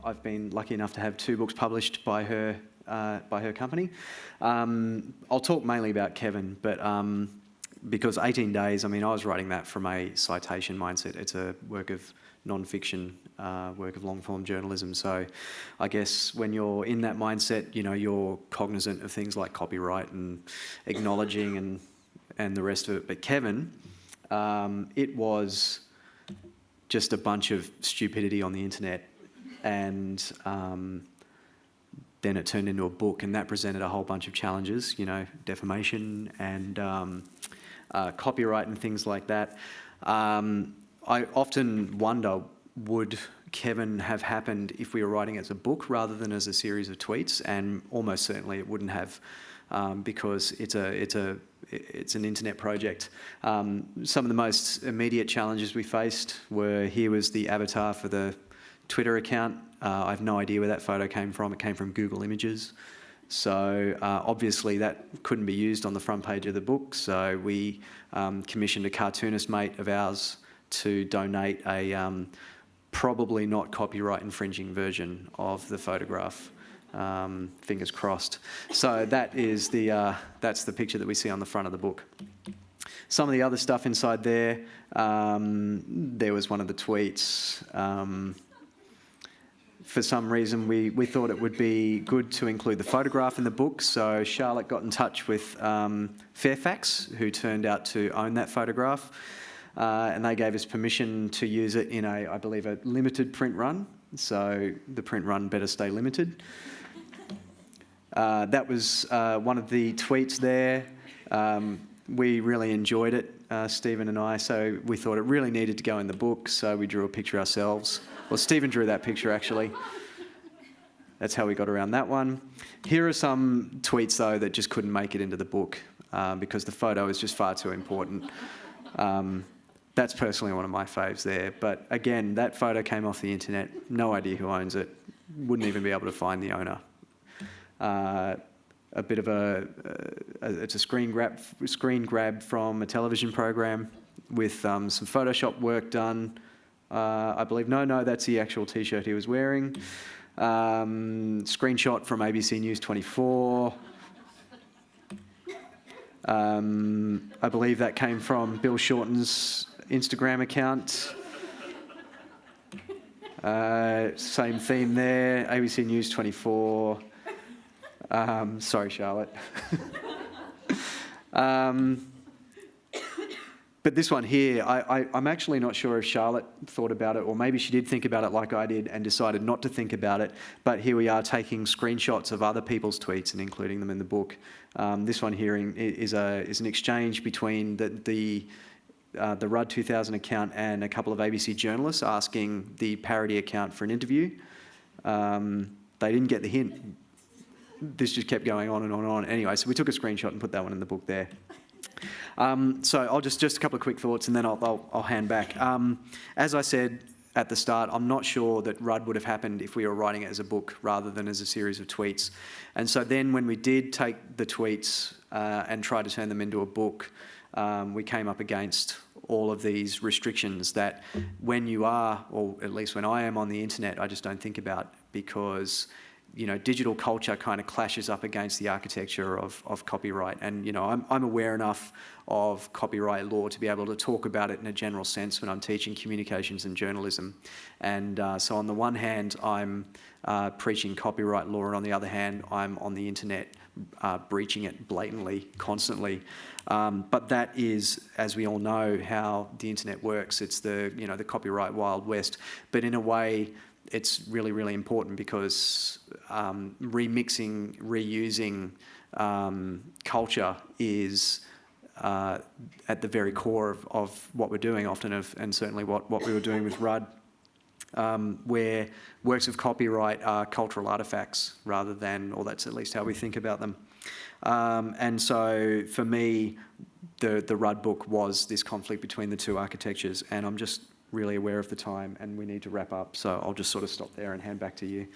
I've been lucky enough to have 2 books published by her company. I'll talk mainly about Kevin, but because 18 Days, I mean, I was writing that from a citation mindset. It's a work of non-fiction, work of long-form journalism. So I guess when you're in that mindset, you know, you're cognizant of things like copyright and acknowledging and the rest of it. But Kevin, it was just a bunch of stupidity on the internet, and then it turned into a book, and that presented a whole bunch of challenges, you know, defamation and copyright and things like that. I often wonder, would Kevin have happened if we were writing it as a book rather than as a series of tweets? And almost certainly it wouldn't have, because it's an internet project. Some of the most immediate challenges we faced were, here was the avatar for the Twitter account. I have no idea where that photo came from. It came from Google Images. So obviously that couldn't be used on the front page of the book. So we commissioned a cartoonist mate of ours to donate a probably not copyright infringing version of the photograph. Fingers crossed. So that is that's the picture that we see on the front of the book. Some of the other stuff inside there, there was one of the tweets. For some reason, we thought it would be good to include the photograph in the book, so Charlotte got in touch with Fairfax, who turned out to own that photograph, and they gave us permission to use it in I believe, a limited print run, so the print run better stay limited. That was one of the tweets there. We really enjoyed it, Stephen and I, so we thought it really needed to go in the book, so we drew a picture ourselves. Well, Stephen drew that picture, actually. That's how we got around that one. Here are some tweets, though, that just couldn't make it into the book because the photo is just far too important. That's personally one of my faves there. But again, that photo came off the internet. No idea who owns it. Wouldn't even be able to find the owner. A bit of it's a screen grab from a television program with some Photoshop work done. I believe, no, that's the actual T-shirt he was wearing. Screenshot from ABC News 24. I believe that came from Bill Shorten's Instagram account. Same theme there, ABC News 24. Sorry, Charlotte. But this one here, I'm actually not sure if Charlotte thought about it, or maybe she did think about it like I did and decided not to think about it. But here we are taking screenshots of other people's tweets and including them in the book. This one here is an exchange between the Rudd 2000 account and a couple of ABC journalists asking the parody account for an interview. They didn't get the hint. This just kept going on and on and on. Anyway, so we took a screenshot and put that one in the book there. So I'll just a couple of quick thoughts and then I'll hand back. As I said at the start, I'm not sure that Rudd would have happened if we were writing it as a book rather than as a series of tweets. And so then when we did take the tweets and try to turn them into a book, we came up against all of these restrictions that when you are, or at least when I am on the internet, I just don't think about, because you know, digital culture kind of clashes up against the architecture of copyright. And, you know, I'm aware enough of copyright law to be able to talk about it in a general sense when I'm teaching communications and journalism. And so on the one hand, I'm preaching copyright law, and on the other hand, I'm on the internet breaching it blatantly, constantly. But that is, as we all know, how the internet works. It's the copyright Wild West. But in a way, it's really, really important because remixing, reusing culture is at the very core of what we're doing often, and certainly what we were doing with Rudd, where works of copyright are cultural artefacts rather than, or that's at least how we think about them. And so for me, the Rudd book was this conflict between the two architectures, and I'm just really aware of the time and we need to wrap up, so I'll just sort of stop there and hand back to you.